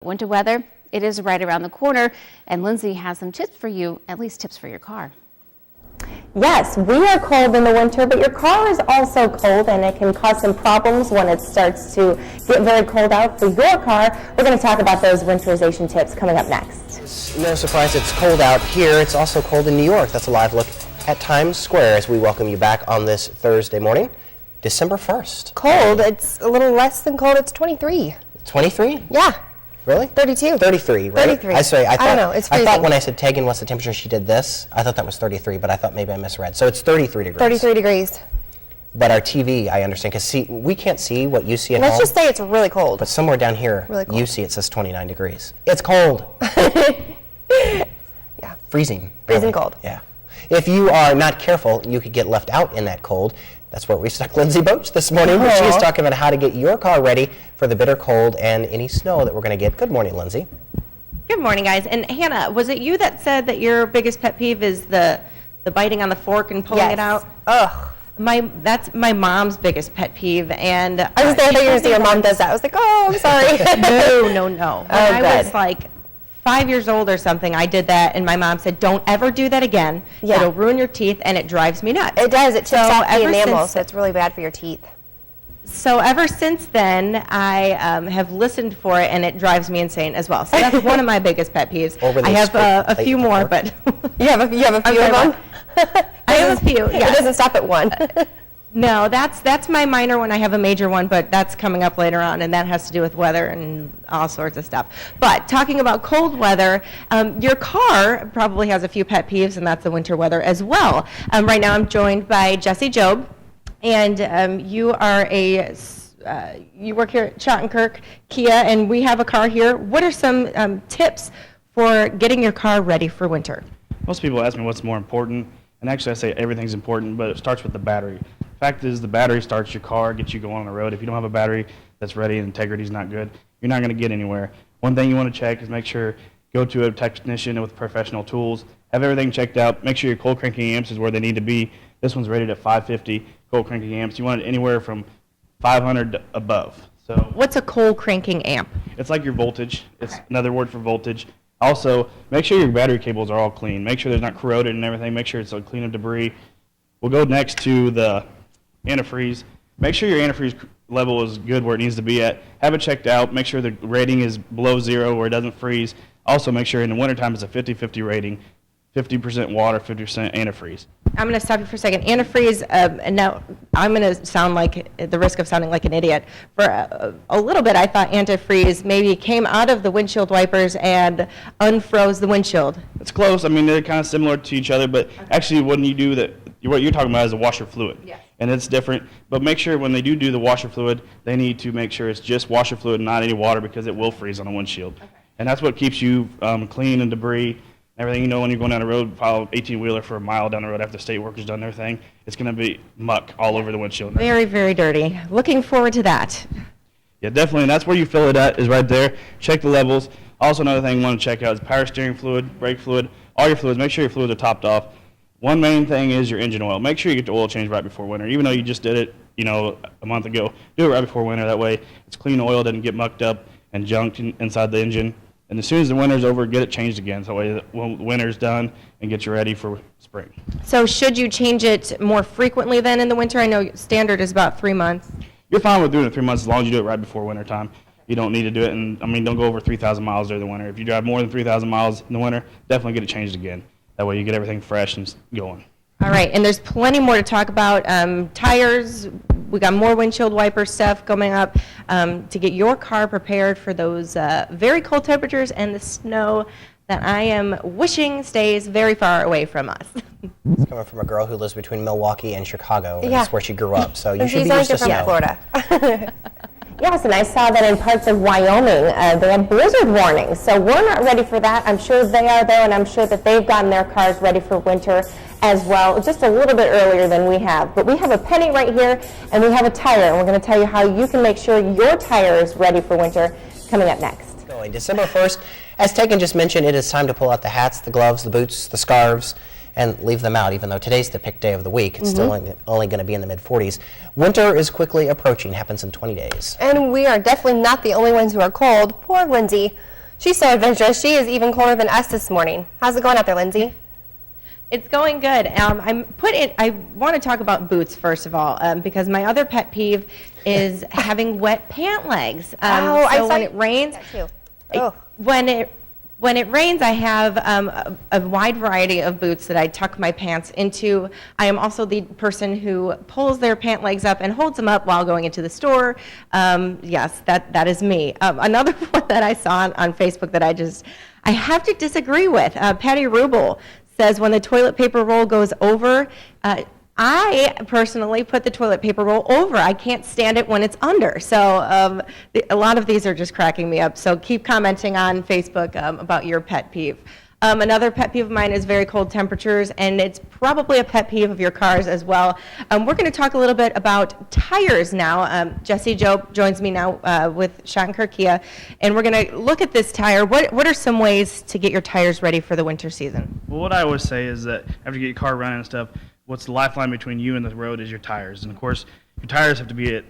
Winter weather, it is right around the corner, and Lindsay has some tips for you, at least tips for your car. Yes, we are cold in the winter, but your car is also cold, and it can cause some problems when it starts to get very cold out for your car. We're going to talk about those winterization tips coming up next. No surprise, it's cold out here. It's also cold in New York. That's a live look at Times Square as we welcome you back on this Thursday morning, December 1st. Cold. It's a little less than cold. It's 23. 23? Yeah. Really? 32. 33, right? 33. I don't know. It's freezing. I thought when I said, Tegan, what's the temperature, she did this. I thought that was 33, but I thought maybe I misread. So it's 33 degrees. 33 degrees. But our TV, I understand, because we can't see what you see at home. Let's just say it's really cold. But somewhere down here, really cold. You see it says 29 degrees. It's cold. Yeah. Freezing. Freezing really. cold. Yeah. If you are not careful, you could get left out in that cold. That's where we stuck Lindsay Boach this morning. But she's talking about how to get your car ready for the bitter cold and any snow that we're going to get. Good morning, Lindsay. Good morning, guys. And Hannah, was it you that said that your biggest pet peeve is the biting on the fork and pulling it out? Ugh. That's my mom's biggest pet peeve. And I was there to say your mom does that. I was like, oh, I'm sorry. No. When I was like 5 years old or something, I did that, and my mom said, don't ever do that again. Yeah. It'll ruin your teeth, and it drives me nuts. It does. It chips off the enamel, since, so it's really bad for your teeth. So ever since then, I have listened for it, and it drives me insane as well. So that's one of my biggest pet peeves. I have a few more, but... You have a few of them? I have a few, yeah. It doesn't stop at one. No, that's my minor one. I have a major one, but that's coming up later on, and that has to do with weather and all sorts of stuff. But talking about cold weather, your car probably has a few pet peeves, and that's the winter weather as well. Right now I'm joined by Jesse Job, and you are you work here at Schottenkirk Kia, and we have a car here. What are some tips for getting your car ready for winter? Most people ask me what's more important, and actually I say everything's important, but it starts with the battery. Fact is, the battery starts your car, gets you going on the road. If you don't have a battery that's ready and integrity is not good, you're not going to get anywhere. One thing you want to check is make sure, go to a technician with professional tools, have everything checked out, make sure your cold cranking amps is where they need to be. This one's rated at 550 cold cranking amps. You want it anywhere from 500 above. So what's a cold cranking amp? It's like your voltage. It's another word for voltage. Also, make sure your battery cables are all clean. Make sure they're not corroded and everything. Make sure it's clean of debris. We'll go next to the antifreeze. Make sure your antifreeze level is good where it needs to be at. Have it checked out. Make sure the rating is below 0 where it doesn't freeze. Also make sure in the wintertime it's a 50-50 rating, 50% water, 50% antifreeze. I'm going to stop you for a second. Antifreeze, and now I'm going to sound like, at the risk of sounding like an idiot. For a little bit, I thought antifreeze maybe came out of the windshield wipers and unfroze the windshield. It's close. I mean, they're kind of similar to each other, but actually when you do that, what you're talking about is a washer fluid. Yes. And it's different. But make sure when they do the washer fluid, they need to make sure it's just washer fluid, not any water, because it will freeze on a windshield. Okay. And that's what keeps you clean and debris. Everything, you know, when you're going down the road, follow 18-wheeler for a mile down the road after the state workers done their thing, it's going to be muck all over the windshield. Very, very dirty. Looking forward to that. Yeah, definitely. And that's where you fill it at, is right there. Check the levels. Also, another thing you want to check out is power steering fluid, brake fluid, all your fluids. Make sure your fluids are topped off. One main thing is your engine oil. Make sure you get the oil changed right before winter. Even though you just did it, you know, a month ago, do it right before winter. That way it's clean oil, doesn't get mucked up and junked inside the engine. And as soon as the winter's over, get it changed again. So that way when winter's done and get you ready for spring. So should you change it more frequently then in the winter? I know standard is about 3 months. You're fine with doing it 3 months as long as you do it right before winter time. You don't need to do it, and I mean, don't go over 3,000 miles during the winter. If you drive more than 3,000 miles in the winter, definitely get it changed again. That way you get everything fresh and going. All right, and there's plenty more to talk about. Tires, we got more windshield wiper stuff coming up to get your car prepared for those very cold temperatures and the snow that I am wishing stays very far away from us. It's coming from a girl who lives between Milwaukee and Chicago, and that's where she grew up, so you should be she's used to from snow. Florida. Yes, and I saw that in parts of Wyoming, they had blizzard warnings. So we're not ready for that. I'm sure they are, though, and I'm sure that they've gotten their cars ready for winter as well, just a little bit earlier than we have. But we have a penny right here, and we have a tire, and we're going to tell you how you can make sure your tire is ready for winter coming up next. December 1st, as Tegan just mentioned, it is time to pull out the hats, the gloves, the boots, the scarves, and leave them out, even though today's the pick day of the week. It's still only going to be in the mid-40s. Winter is quickly approaching, happens in 20 days. And we are definitely not the only ones who are cold. Poor Lindsay. She's so adventurous. She is even colder than us this morning. How's it going out there, Lindsay? It's going good. I want to talk about boots first of all, because my other pet peeve is having wet pant legs. So when it rains, when it rains, I have a wide variety of boots that I tuck my pants into. I am also the person who pulls their pant legs up and holds them up while going into the store. Yes, that is me. Another one that I saw on Facebook that I have to disagree with. Patty Rubel says when the toilet paper roll goes over, I personally put the toilet paper roll over. I can't stand it when it's under. So a lot of these are just cracking me up. So keep commenting on Facebook about your pet peeve. Another pet peeve of mine is very cold temperatures, and it's probably a pet peeve of your cars as well. We're going to talk a little bit about tires now. Jesse Job joins me now with Schottenkirk Kia, and we're going to look at this tire. What are some ways to get your tires ready for the winter season? Well, what I always say is that after you get your car running and stuff, what's the lifeline between you and the road is your tires. And of course, your tires have to be at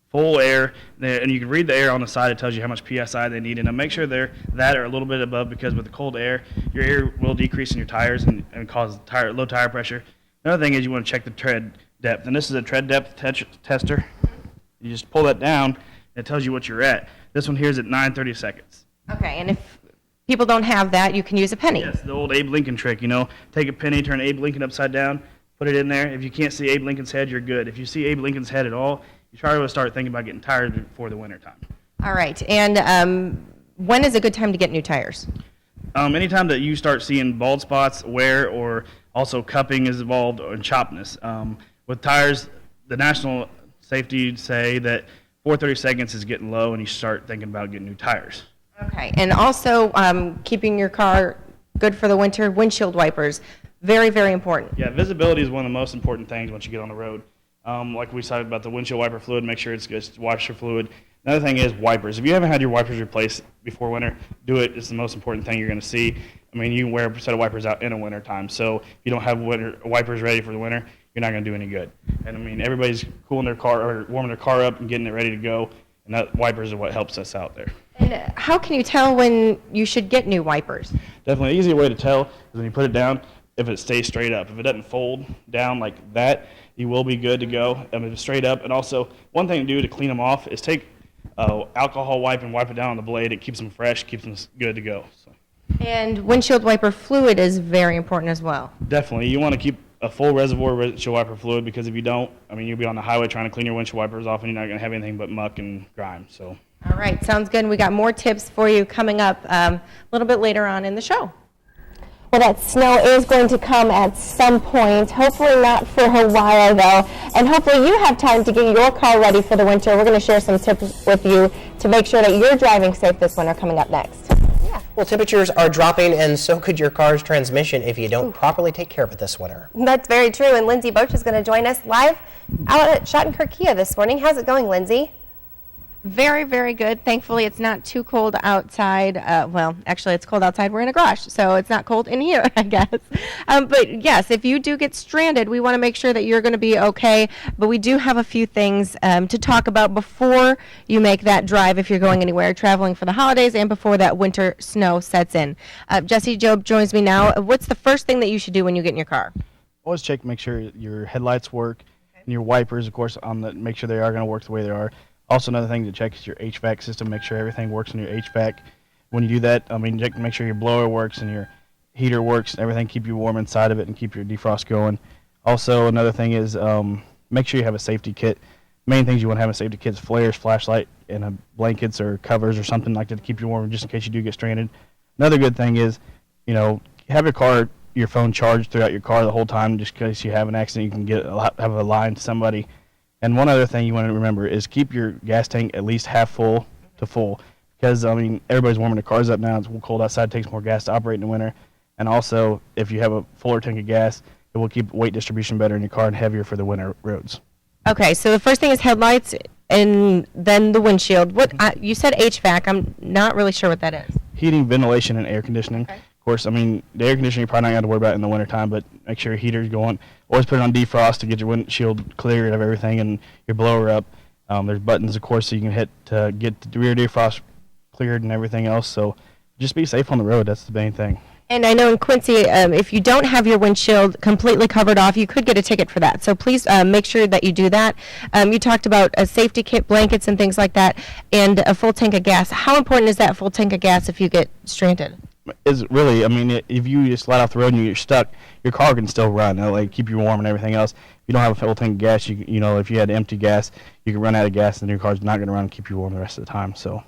full air, and you can read the air on the side. It tells you how much PSI they need, and make sure they're that or a little bit above, because with the cold air, your air will decrease in your tires and cause low tire pressure. Another thing is you want to check the tread depth, and this is a tread depth tester. You just pull that down, and it tells you what you're at. This one here is at 9/30 seconds. Okay, and if people don't have that, you can use a penny. Yes, the old Abe Lincoln trick, take a penny, turn Abe Lincoln upside down, put it in there. If you can't see Abe Lincoln's head, you're good. If you see Abe Lincoln's head at all, you try to start thinking about getting tires before the winter time. All right, and when is a good time to get new tires? Anytime that you start seeing bald spots, wear, or also cupping is involved, or chopness. With tires, the national safety say that 4:30 seconds is getting low, and you start thinking about getting new tires. Okay, and also keeping your car good for the winter, windshield wipers, very, very important. Yeah, visibility is one of the most important things once you get on the road. Like we said about the windshield wiper fluid, make sure it's good washer fluid. Another thing is wipers. If you haven't had your wipers replaced before winter, do it. It's the most important thing you're going to see. I mean, you can wear a set of wipers out in a winter time, so if you don't have wipers ready for the winter, you're not going to do any good. And I mean, everybody's cooling their car or warming their car up and getting it ready to go, and that wipers are what helps us out there. And how can you tell when you should get new wipers? Definitely, an easy way to tell is when you put it down, if it stays straight up. If it doesn't fold down like that, you will be good to go. If it's straight up, and also one thing to do to clean them off is take alcohol wipe and wipe it down on the blade. It keeps them fresh, keeps them good to go. So. And windshield wiper fluid is very important as well. Definitely, you want to keep a full reservoir of windshield wiper fluid, because if you don't, I mean, you'll be on the highway trying to clean your windshield wipers off, and you're not going to have anything but muck and grime. So. All right, sounds good. We got more tips for you coming up a little bit later on in the show. Well, that snow is going to come at some point, hopefully not for a while though, and hopefully you have time to get your car ready for the winter. We're going to share some tips with you to make sure that you're driving safe this winter coming up next. Yeah. Well, temperatures are dropping, and so could your car's transmission if you don't properly take care of it this winter. That's very true, and Lindsay Boach is going to join us live out at Schottenkirk Kia this morning. How's it going, Lindsay? Very, very good. Thankfully, it's not too cold outside. Well, actually, it's cold outside. We're in a garage, so it's not cold in here, I guess. But yes, if you do get stranded, we want to make sure that you're going to be okay. But we do have a few things to talk about before you make that drive if you're going anywhere, traveling for the holidays, and before that winter snow sets in. Jesse Job joins me now. What's the first thing that you should do when you get in your car? Always check, make sure your headlights work, and your wipers, of course, make sure they are going to work the way they are. Also, another thing to check is your HVAC system. Make sure everything works in your HVAC. When you do that, I mean, make sure your blower works and your heater works and everything. Keep you warm inside of it and keep your defrost going. Also, another thing is make sure you have a safety kit. Main things you want to have in a safety kit is flares, flashlight, and blankets or covers or something like that to keep you warm just in case you do get stranded. Another good thing is, have your phone charged throughout your car the whole time, just in case you have an accident. You can have a line to somebody. And one other thing you want to remember is keep your gas tank at least half full to full, because, I mean, everybody's warming their cars up now. It's cold outside. It takes more gas to operate in the winter. And also, if you have a fuller tank of gas, it will keep weight distribution better in your car and heavier for the winter roads. Okay, so the first thing is headlights and then the windshield. You said HVAC. I'm not really sure what that is. Heating, ventilation, and air conditioning. Okay. Of course, I mean, the air conditioning you're probably not going to worry about in the wintertime, but make sure your heater's going. Always put it on defrost to get your windshield cleared of everything and your blower up. There's buttons, of course, so you can hit to get the rear defrost cleared and everything else. So Just be safe on the road. That's the main thing. And I know in Quincy, if you don't have your windshield completely covered off, you could get a ticket for that. So please make sure that you do that. You talked about a safety kit, blankets, and things like that, and a full tank of gas. How important is that full tank of gas if you get stranded? Is really, I mean, if you just slide off the road and you're stuck, your car can still run. It'll, like, keep you warm and everything else. If you don't have a full tank of gas, you know, if you had empty gas, you can run out of gas, and your car's not going to run and keep you warm the rest of the time. So.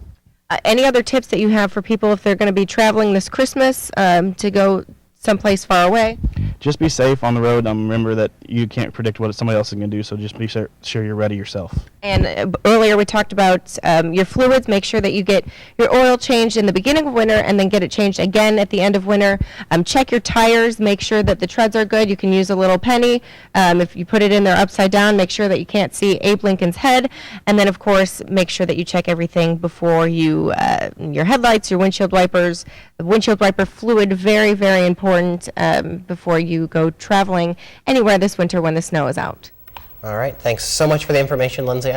Any other tips that you have for people if they're going to be traveling this Christmas to go someplace far away? Just be safe on the road. Remember that you can't predict what somebody else is going to do, so just be sure you're ready yourself. And earlier we talked about your fluids. Make sure that you get your oil changed in the beginning of winter and then get it changed again at the end of winter. Check your tires. Make sure that the treads are good. You can use a little penny. If you put it in there upside down, make sure that you can't see Abe Lincoln's head. And then, of course, make sure that you check everything before you, your headlights, your windshield wipers. The windshield wiper fluid, very, very important before you go traveling anywhere this winter when the snow is out. All right. Thanks so much for the information, Lindsay.